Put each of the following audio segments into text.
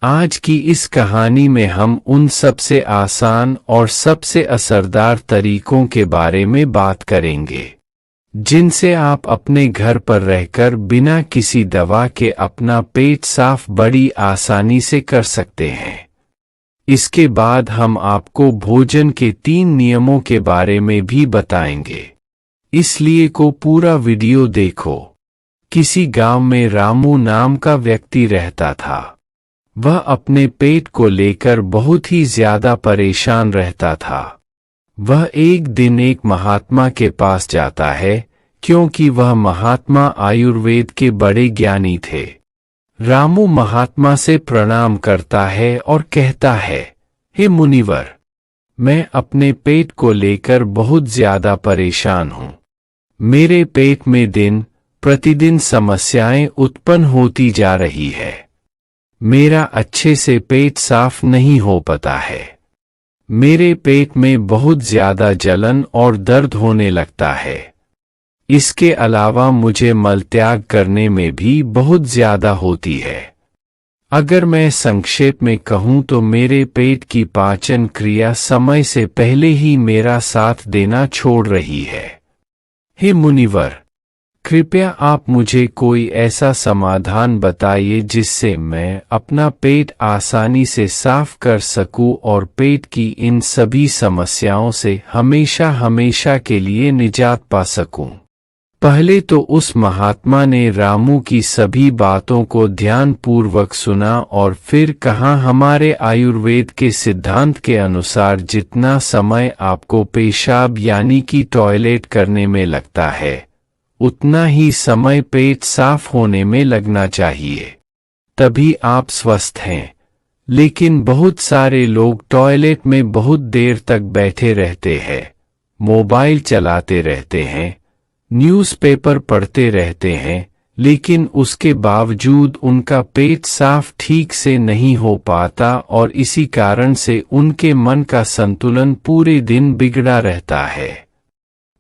आज की इस कहानी में हम उन सबसे आसान और सबसे असरदार तरीकों के बारे में बात करेंगे जिनसे आप अपने घर पर रहकर बिना किसी दवा के अपना पेट साफ बड़ी आसानी से कर सकते हैं। इसके बाद हम आपको भोजन के 3 नियमों के बारे में भी बताएंगे, इसलिए को पूरा वीडियो देखो। किसी गांव में रामू नाम का व्यक्ति रहता था। वह अपने पेट को लेकर बहुत ही ज्यादा परेशान रहता था। वह एक दिन एक महात्मा के पास जाता है, क्योंकि वह महात्मा आयुर्वेद के बड़े ज्ञानी थे। रामू महात्मा से प्रणाम करता है और कहता है, हे मुनिवर, मैं अपने पेट को लेकर बहुत ज्यादा परेशान हूँ। मेरे पेट में दिन प्रतिदिन समस्याएं उत्पन्न होती जा रही है। मेरा अच्छे से पेट साफ नहीं हो पाता है। मेरे पेट में बहुत ज्यादा जलन और दर्द होने लगता है। इसके अलावा मुझे मल त्याग करने में भी बहुत ज्यादा होती है। अगर मैं संक्षेप में कहूँ तो मेरे पेट की पाचन क्रिया समय से पहले ही मेरा साथ देना छोड़ रही है। हे मुनिवर, कृपया आप मुझे कोई ऐसा समाधान बताइए जिससे मैं अपना पेट आसानी से साफ कर सकूं और पेट की इन सभी समस्याओं से हमेशा हमेशा के लिए निजात पा सकूं। पहले तो उस महात्मा ने रामू की सभी बातों को ध्यानपूर्वक सुना और फिर कहा, हमारे आयुर्वेद के सिद्धांत के अनुसार जितना समय आपको पेशाब यानी कि टॉयलेट करने में लगता है, उतना ही समय पेट साफ होने में लगना चाहिए, तभी आप स्वस्थ हैं। लेकिन बहुत सारे लोग टॉयलेट में बहुत देर तक बैठे रहते हैं, मोबाइल चलाते रहते हैं, न्यूज़पेपर पढ़ते रहते हैं, लेकिन उसके बावजूद उनका पेट साफ ठीक से नहीं हो पाता और इसी कारण से उनके मन का संतुलन पूरे दिन बिगड़ा रहता है।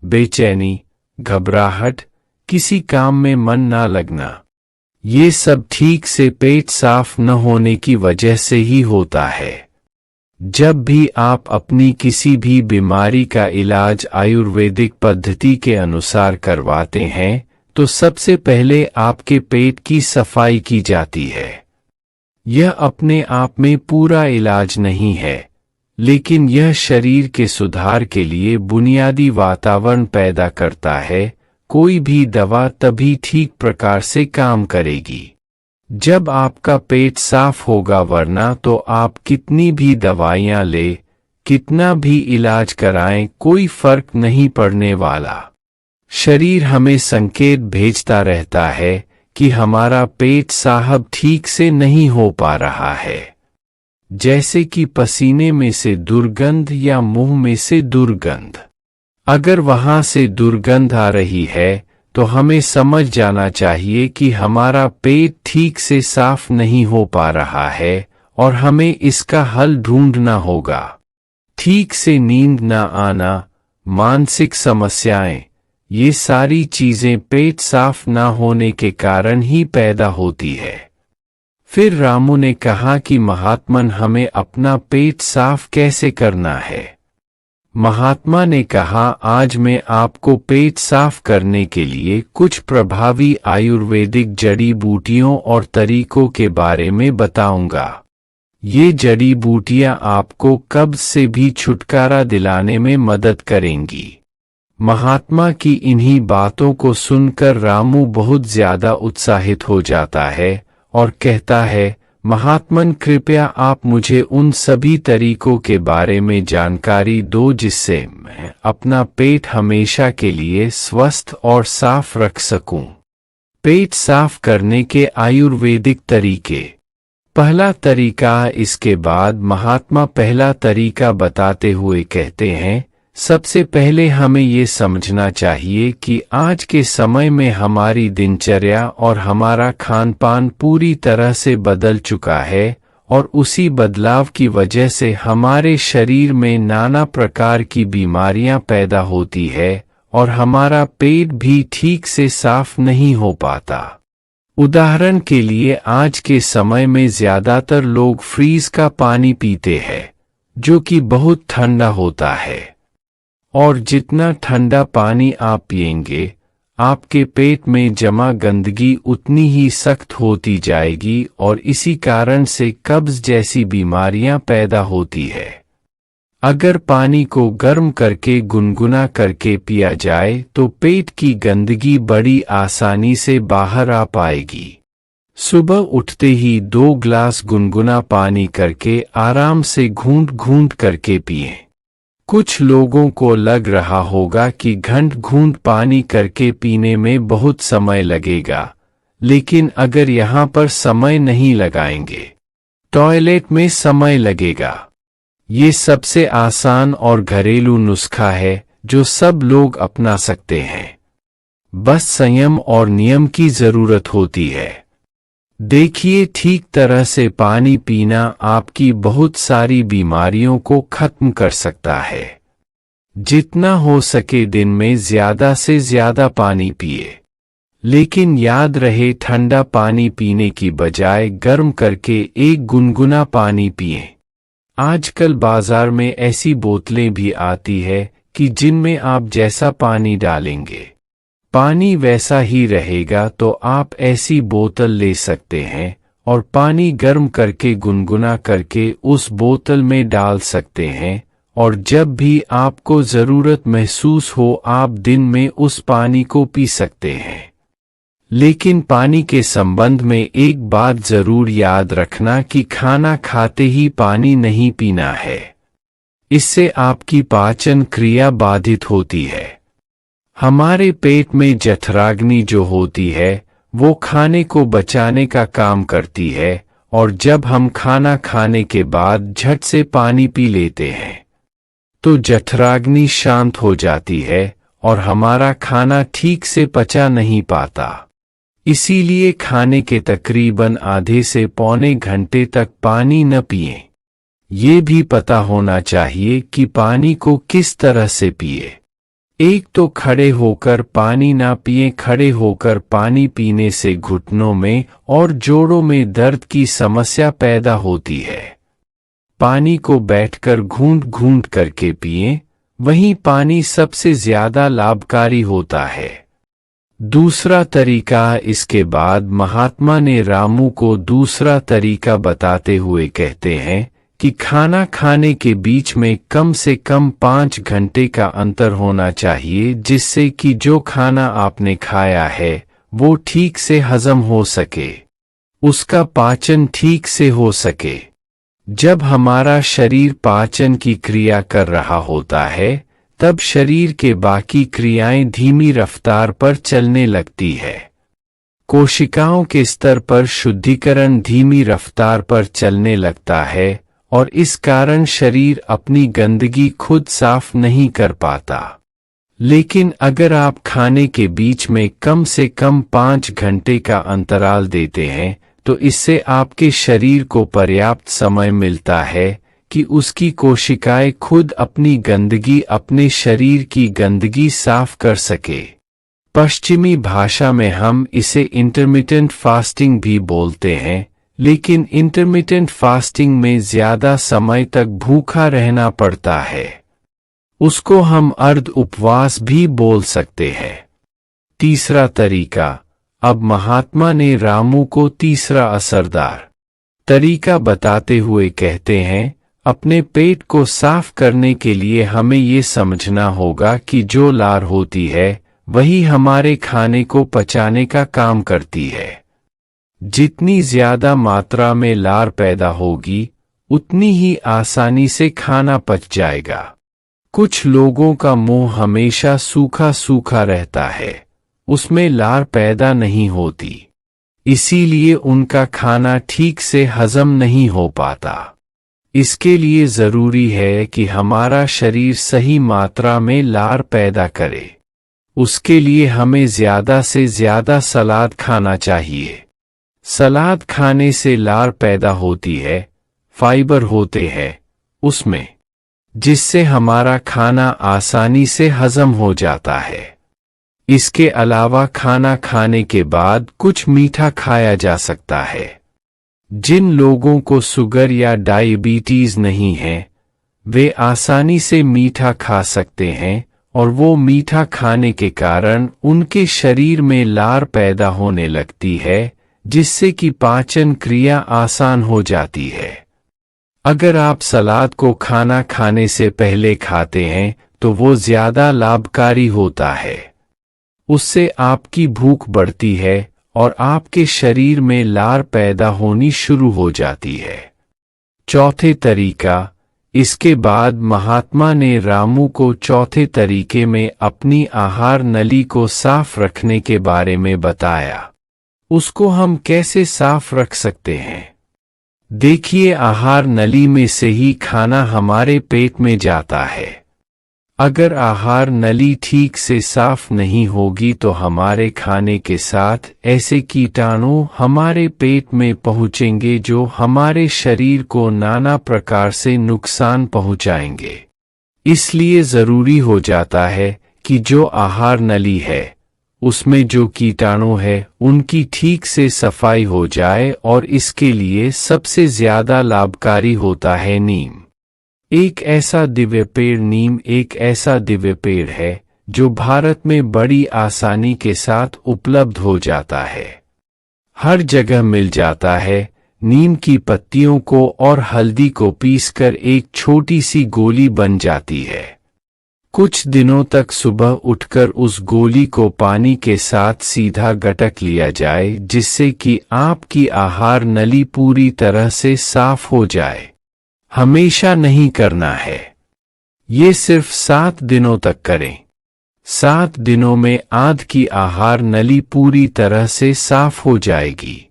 बेचैनी, घबराहट, किसी काम में मन ना लगना, ये सब ठीक से पेट साफ न होने की वजह से ही होता है। जब भी आप अपनी किसी भी बीमारी का इलाज आयुर्वेदिक पद्धति के अनुसार करवाते हैं, तो सबसे पहले आपके पेट की सफाई की जाती है। यह अपने आप में पूरा इलाज नहीं है, लेकिन यह शरीर के सुधार के लिए बुनियादी वातावरण पैदा करता है। कोई भी दवा तभी ठीक प्रकार से काम करेगी जब आपका पेट साफ होगा, वरना तो आप कितनी भी दवाइयां ले, कितना भी इलाज कराएं, कोई फर्क नहीं पड़ने वाला। शरीर हमें संकेत भेजता रहता है कि हमारा पेट साहब ठीक से नहीं हो पा रहा है, जैसे कि पसीने में से दुर्गंध या मुंह में से दुर्गंध। अगर वहां से दुर्गंध आ रही है तो हमें समझ जाना चाहिए कि हमारा पेट ठीक से साफ नहीं हो पा रहा है और हमें इसका हल ढूंढना होगा। ठीक से नींद न आना, मानसिक समस्याएं, ये सारी चीजें पेट साफ न होने के कारण ही पैदा होती है। फिर रामू ने कहा कि महात्मन, हमें अपना पेट साफ कैसे करना है। महात्मा ने कहा, आज मैं आपको पेट साफ करने के लिए कुछ प्रभावी आयुर्वेदिक जड़ी बूटियों और तरीकों के बारे में बताऊंगा। ये जड़ी बूटियां आपको कब्ज से भी छुटकारा दिलाने में मदद करेंगी। महात्मा की इन्हीं बातों को सुनकर रामू बहुत ज्यादा उत्साहित हो जाता है और कहता है, महात्मन, कृपया आप मुझे उन सभी तरीकों के बारे में जानकारी दो जिससे मैं अपना पेट हमेशा के लिए स्वस्थ और साफ रख सकूं। पेट साफ करने के आयुर्वेदिक तरीके। पहला तरीका। इसके बाद महात्मा पहला तरीका बताते हुए कहते हैं, सबसे पहले हमें ये समझना चाहिए कि आज के समय में हमारी दिनचर्या और हमारा खान पान पूरी तरह से बदल चुका है और उसी बदलाव की वजह से हमारे शरीर में नाना प्रकार की बीमारियां पैदा होती है और हमारा पेट भी ठीक से साफ नहीं हो पाता। उदाहरण के लिए आज के समय में ज्यादातर लोग फ्रीज का पानी पीते हैं, जो कि बहुत ठंडा होता है। और जितना ठंडा पानी आप पिएंगे, आपके पेट में जमा गंदगी उतनी ही सख्त होती जाएगी और इसी कारण से कब्ज जैसी बीमारियां पैदा होती है। अगर पानी को गर्म करके गुनगुना करके पिया जाए तो पेट की गंदगी बड़ी आसानी से बाहर आ पाएगी। सुबह उठते ही 2 ग्लास गुनगुना पानी करके आराम से घूंट घूंट करके पिएं। कुछ लोगों को लग रहा होगा कि घंट घूंट पानी करके पीने में बहुत समय लगेगा, लेकिन अगर यहाँ पर समय नहीं लगाएंगे, टॉयलेट में समय लगेगा। ये सबसे आसान और घरेलू नुस्खा है जो सब लोग अपना सकते हैं। बस संयम और नियम की जरूरत होती है। देखिए, ठीक तरह से पानी पीना आपकी बहुत सारी बीमारियों को खत्म कर सकता है। जितना हो सके दिन में ज्यादा से ज्यादा पानी पिए, लेकिन याद रहे ठंडा पानी पीने की बजाय गर्म करके एक गुनगुना पानी पिएं। आजकल बाजार में ऐसी बोतलें भी आती है कि जिनमें आप जैसा पानी डालेंगे, पानी वैसा ही रहेगा। तो आप ऐसी बोतल ले सकते हैं और पानी गर्म करके गुनगुना करके उस बोतल में डाल सकते हैं, और जब भी आपको जरूरत महसूस हो आप दिन में उस पानी को पी सकते हैं। लेकिन पानी के संबंध में एक बात जरूर याद रखना कि खाना खाते ही पानी नहीं पीना है। इससे आपकी पाचन क्रिया बाधित होती है। हमारे पेट में जठराग्नि जो होती है वो खाने को बचाने का काम करती है, और जब हम खाना खाने के बाद झट से पानी पी लेते हैं तो जठराग्नि शांत हो जाती है और हमारा खाना ठीक से पचा नहीं पाता। इसीलिए खाने के तकरीबन आधे से पौने घंटे तक पानी न पिएं। ये भी पता होना चाहिए कि पानी को किस तरह से पिए। एक तो खड़े होकर पानी ना पिएं। खड़े होकर पानी पीने से घुटनों में और जोड़ों में दर्द की समस्या पैदा होती है। पानी को बैठकर घूंट घूंट करके पिएं, वहीं पानी सबसे ज्यादा लाभकारी होता है। दूसरा तरीका, इसके बाद महात्मा ने रामू को दूसरा तरीका बताते हुए कहते हैं कि खाना खाने के बीच में कम से कम 5 घंटे का अंतर होना चाहिए, जिससे कि जो खाना आपने खाया है वो ठीक से हजम हो सके, उसका पाचन ठीक से हो सके। जब हमारा शरीर पाचन की क्रिया कर रहा होता है तब शरीर के बाकी क्रियाएं धीमी रफ्तार पर चलने लगती है। कोशिकाओं के स्तर पर शुद्धिकरण धीमी रफ्तार पर चलने लगता है और इस कारण शरीर अपनी गंदगी खुद साफ नहीं कर पाता। लेकिन अगर आप खाने के बीच में कम से कम 5 घंटे का अंतराल देते हैं तो इससे आपके शरीर को पर्याप्त समय मिलता है कि उसकी कोशिकाएं खुद अपनी गंदगी, अपने शरीर की गंदगी साफ कर सके। पश्चिमी भाषा में हम इसे इंटरमिटेंट फास्टिंग भी बोलते हैं, लेकिन इंटरमिटेंट फास्टिंग में ज्यादा समय तक भूखा रहना पड़ता है। उसको हम अर्ध उपवास भी बोल सकते हैं। तीसरा तरीका, अब महात्मा ने रामू को तीसरा असरदार तरीका बताते हुए कहते हैं, अपने पेट को साफ करने के लिए हमें ये समझना होगा कि जो लार होती है वही हमारे खाने को पचाने का काम करती है। जितनी ज्यादा मात्रा में लार पैदा होगी उतनी ही आसानी से खाना पच जाएगा। कुछ लोगों का मुंह हमेशा सूखा सूखा रहता है, उसमें लार पैदा नहीं होती, इसीलिए उनका खाना ठीक से हजम नहीं हो पाता। इसके लिए जरूरी है कि हमारा शरीर सही मात्रा में लार पैदा करे। उसके लिए हमें ज्यादा से ज्यादा सलाद खाना चाहिए। सलाद खाने से लार पैदा होती है, फाइबर होते हैं उसमें, जिससे हमारा खाना आसानी से हजम हो जाता है। इसके अलावा खाना खाने के बाद कुछ मीठा खाया जा सकता है। जिन लोगों को शुगर या डायबिटीज नहीं है वे आसानी से मीठा खा सकते हैं और वो मीठा खाने के कारण उनके शरीर में लार पैदा होने लगती है जिससे कि पाचन क्रिया आसान हो जाती है। अगर आप सलाद को खाना खाने से पहले खाते हैं तो वो ज्यादा लाभकारी होता है। उससे आपकी भूख बढ़ती है और आपके शरीर में लार पैदा होनी शुरू हो जाती है। चौथे तरीका। इसके बाद महात्मा ने रामू को चौथे तरीके में अपनी आहार नली को साफ रखने के बारे में बताया। उसको हम कैसे साफ रख सकते हैं? देखिए, आहार नली में से ही खाना हमारे पेट में जाता है। अगर आहार नली ठीक से साफ नहीं होगी तो हमारे खाने के साथ ऐसे कीटाणु हमारे पेट में पहुंचेंगे जो हमारे शरीर को नाना प्रकार से नुकसान पहुंचाएंगे। इसलिए जरूरी हो जाता है कि जो आहार नली है उसमें जो कीटाणु है उनकी ठीक से सफाई हो जाए और इसके लिए सबसे ज्यादा लाभकारी होता है नीम। एक ऐसा दिव्य पेड़ है जो भारत में बड़ी आसानी के साथ उपलब्ध हो जाता है। हर जगह मिल जाता है। नीम की पत्तियों को और हल्दी को पीसकर एक छोटी सी गोली बन जाती है। कुछ दिनों तक सुबह उठकर उस गोली को पानी के साथ सीधा गटक लिया जाए जिससे कि आपकी आहार नली पूरी तरह से साफ हो जाए। हमेशा नहीं करना है, ये सिर्फ 7 दिनों तक करें। 7 दिनों में आध की आहार नली पूरी तरह से साफ हो जाएगी।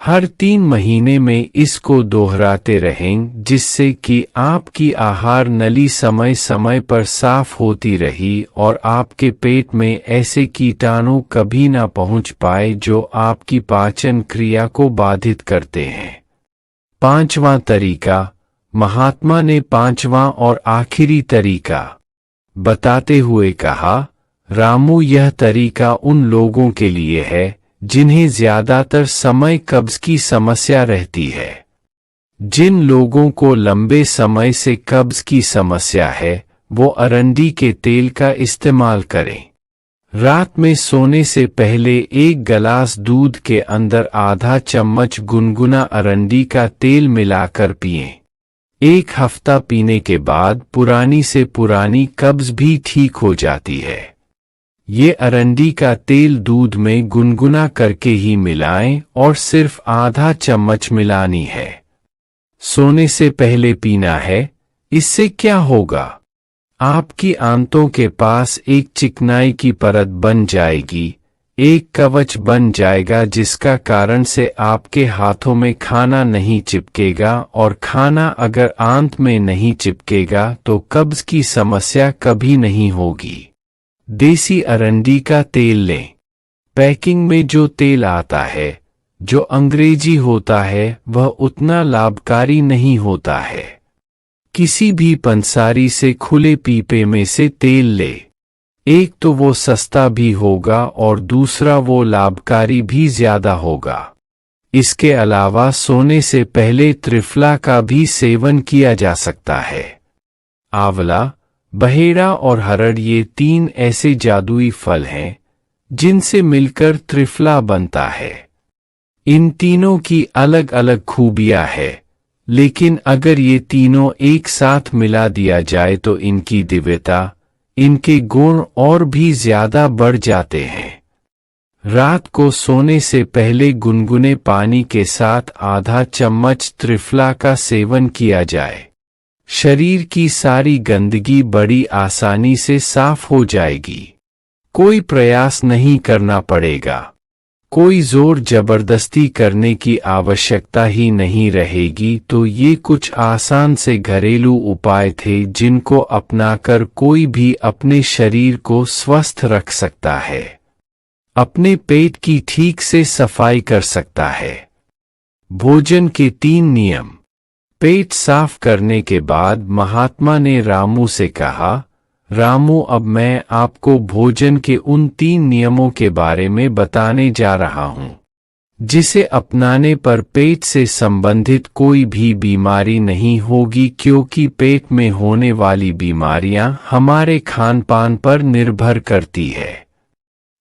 हर 3 महीने में इसको दोहराते रहें जिससे कि आपकी आहार नली समय समय पर साफ होती रही और आपके पेट में ऐसे कीटाणु कभी ना पहुंच पाए जो आपकी पाचन क्रिया को बाधित करते हैं। 5वां तरीका। महात्मा ने 5वां और आखिरी तरीका बताते हुए कहा, रामू, यह तरीका उन लोगों के लिए है जिन्हें ज्यादातर समय कब्ज की समस्या रहती है। जिन लोगों को लंबे समय से कब्ज की समस्या है वो अरंडी के तेल का इस्तेमाल करें। रात में सोने से पहले 1 गिलास दूध के अंदर आधा चम्मच गुनगुना अरंडी का तेल मिलाकर पिएं। 1 हफ्ता पीने के बाद पुरानी से पुरानी कब्ज भी ठीक हो जाती है। ये अरंडी का तेल दूध में गुनगुना करके ही मिलाएं और सिर्फ आधा चम्मच मिलानी है। सोने से पहले पीना है। इससे क्या होगा? आपकी आंतों के पास एक चिकनाई की परत बन जाएगी, एक कवच बन जाएगा जिसका कारण से आपके हाथों में खाना नहीं चिपकेगा और खाना अगर आंत में नहीं चिपकेगा तो कब्ज की समस्या कभी नहीं होगी। देसी अरंडी का तेल लें। पैकिंग में जो तेल आता है जो अंग्रेजी होता है वह उतना लाभकारी नहीं होता है। किसी भी पंसारी से खुले पीपे में से तेल ले। एक तो वो सस्ता भी होगा और दूसरा वो लाभकारी भी ज्यादा होगा। इसके अलावा सोने से पहले त्रिफला का भी सेवन किया जा सकता है। आंवला, बहेड़ा और हरड़ ये 3 ऐसे जादुई फल हैं जिनसे मिलकर त्रिफला बनता है। इन तीनों की अलग अलग खूबियां हैं, लेकिन अगर ये तीनों एक साथ मिला दिया जाए तो इनकी दिव्यता, इनके गुण और भी ज्यादा बढ़ जाते हैं। रात को सोने से पहले गुनगुने पानी के साथ आधा चम्मच त्रिफला का सेवन किया जाए। शरीर की सारी गंदगी बड़ी आसानी से साफ हो जाएगी। कोई प्रयास नहीं करना पड़ेगा। कोई जोर जबरदस्ती करने की आवश्यकता ही नहीं रहेगी। तो ये कुछ आसान से घरेलू उपाय थे जिनको अपनाकर कोई भी अपने शरीर को स्वस्थ रख सकता है, अपने पेट की ठीक से सफाई कर सकता है। भोजन के 3 नियम। पेट साफ करने के बाद महात्मा ने रामू से कहा, रामू, अब मैं आपको भोजन के उन 3 नियमों के बारे में बताने जा रहा हूं, जिसे अपनाने पर पेट से संबंधित कोई भी बीमारी नहीं होगी, क्योंकि पेट में होने वाली बीमारियां हमारे खान पान पर निर्भर करती है।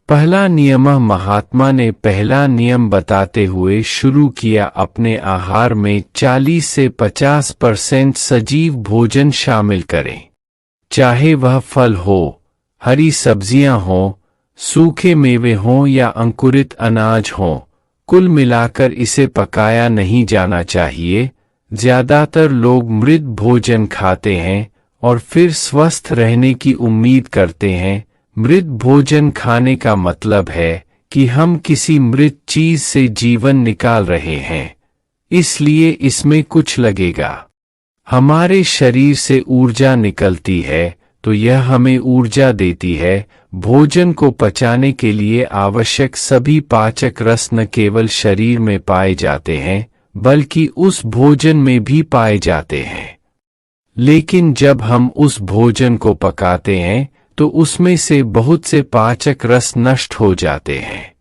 पहला नियम। महात्मा ने पहला नियम बताते हुए शुरू किया, अपने आहार में 40 से 50% सजीव भोजन शामिल करें, चाहे वह फल हो, हरी सब्जियां हों, सूखे मेवे हों या अंकुरित अनाज हों। कुल मिलाकर इसे पकाया नहीं जाना चाहिए। ज्यादातर लोग मृत भोजन खाते हैं और फिर स्वस्थ रहने की उम्मीद करते हैं। मृत भोजन खाने का मतलब है कि हम किसी मृत चीज से जीवन निकाल रहे हैं, इसलिए इसमें कुछ लगेगा। हमारे शरीर से ऊर्जा निकलती है तो यह हमें ऊर्जा देती है। भोजन को पचाने के लिए आवश्यक सभी पाचक रस न केवल शरीर में पाए जाते हैं बल्कि उस भोजन में भी पाए जाते हैं। लेकिन जब हम उस भोजन को पकाते हैं तो उसमें से बहुत से पाचक रस नष्ट हो जाते हैं,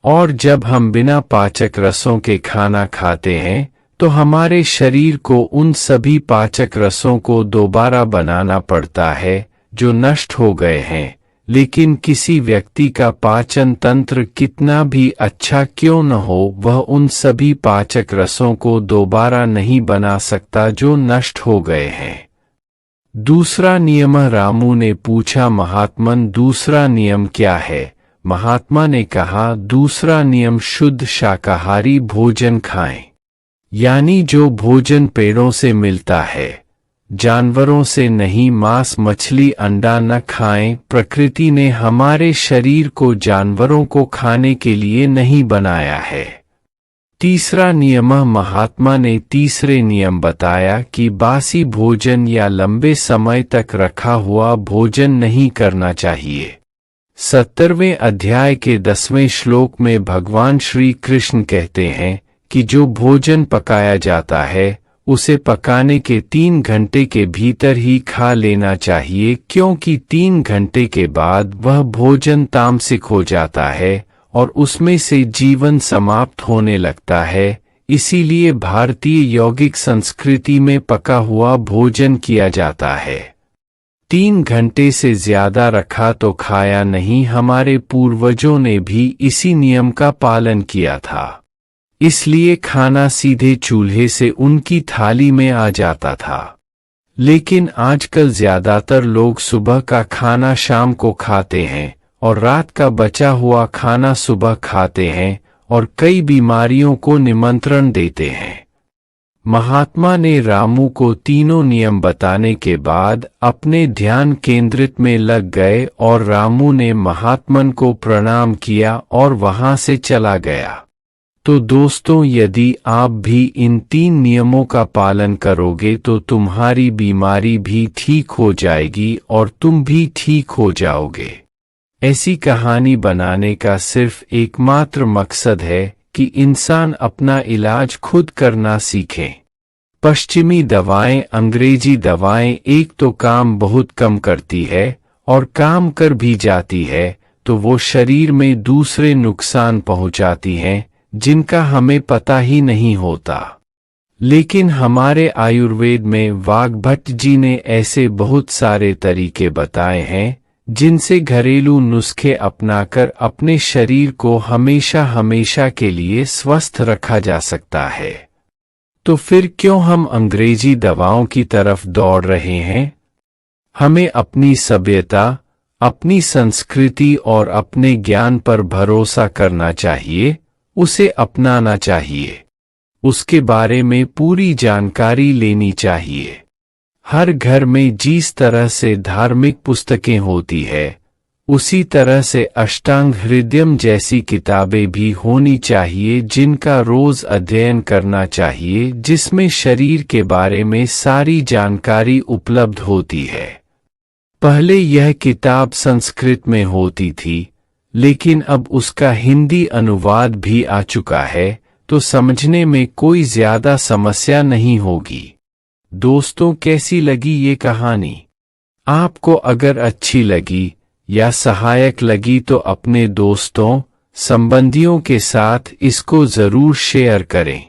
और जब हम बिना पाचक रसों के खाना खाते हैं तो हमारे शरीर को उन सभी पाचक रसों को दोबारा बनाना पड़ता है जो नष्ट हो गए हैं। लेकिन किसी व्यक्ति का पाचन तंत्र कितना भी अच्छा क्यों न हो, वह उन सभी पाचक रसों को दोबारा नहीं बना सकता जो नष्ट हो गए हैं। दूसरा नियम। रामू ने पूछा, महात्मन दूसरा नियम क्या है? महात्मा ने कहा, दूसरा नियम शुद्ध शाकाहारी भोजन खाएं, यानी जो भोजन पेड़ों से मिलता है, जानवरों से नहीं। मांस, मछली, अंडा न खाएं। प्रकृति ने हमारे शरीर को जानवरों को खाने के लिए नहीं बनाया है। तीसरा नियम। महात्मा ने तीसरे नियम बताया कि बासी भोजन या लंबे समय तक रखा हुआ भोजन नहीं करना चाहिए। 17वें अध्याय के 10वें श्लोक में भगवान श्री कृष्ण कहते हैं कि जो भोजन पकाया जाता है उसे पकाने के 3 घंटे के भीतर ही खा लेना चाहिए, क्योंकि 3 घंटे के बाद वह भोजन तामसिक हो जाता है और उसमें से जीवन समाप्त होने लगता है। इसीलिए भारतीय यौगिक संस्कृति में पका हुआ भोजन किया जाता है। 3 घंटे से ज्यादा रखा तो खाया नहीं। हमारे पूर्वजों ने भी इसी नियम का पालन किया था, इसलिए खाना सीधे चूल्हे से उनकी थाली में आ जाता था। लेकिन आजकल ज्यादातर लोग सुबह का खाना शाम को खाते हैं और रात का बचा हुआ खाना सुबह खाते हैं और कई बीमारियों को निमंत्रण देते हैं। महात्मा ने रामू को तीनों नियम बताने के बाद अपने ध्यान केंद्रित में लग गए और रामू ने महात्मन को प्रणाम किया और वहां से चला गया। तो दोस्तों, यदि आप भी इन 3 नियमों का पालन करोगे तो तुम्हारी बीमारी भी ठीक हो जाएगी और तुम भी ठीक हो जाओगे। ऐसी कहानी बनाने का सिर्फ एकमात्र मकसद है कि इंसान अपना इलाज खुद करना सीखें। पश्चिमी दवाएं, अंग्रेजी दवाएं एक तो काम बहुत कम करती है और काम कर भी जाती है तो वो शरीर में दूसरे नुकसान पहुंचाती हैं जिनका हमें पता ही नहीं होता। लेकिन हमारे आयुर्वेद में वाग्भट जी ने ऐसे बहुत सारे तरीके बताए हैं जिनसे घरेलू नुस्खे अपनाकर अपने शरीर को हमेशा हमेशा के लिए स्वस्थ रखा जा सकता है। तो फिर क्यों हम अंग्रेजी दवाओं की तरफ दौड़ रहे हैं? हमें अपनी सभ्यता, अपनी संस्कृति और अपने ज्ञान पर भरोसा करना चाहिए, उसे अपनाना चाहिए, उसके बारे में पूरी जानकारी लेनी चाहिए। हर घर में जिस तरह से धार्मिक पुस्तकें होती है उसी तरह से अष्टांग हृदयम जैसी किताबें भी होनी चाहिए जिनका रोज अध्ययन करना चाहिए, जिसमें शरीर के बारे में सारी जानकारी उपलब्ध होती है। पहले यह किताब संस्कृत में होती थी, लेकिन अब उसका हिंदी अनुवाद भी आ चुका है, तो समझने में कोई ज्यादा समस्या नहीं होगी। दोस्तों, कैसी लगी ये कहानी? आपको अगर अच्छी लगी या सहायक लगी तो अपने दोस्तों, संबंधियों के साथ इसको जरूर शेयर करें।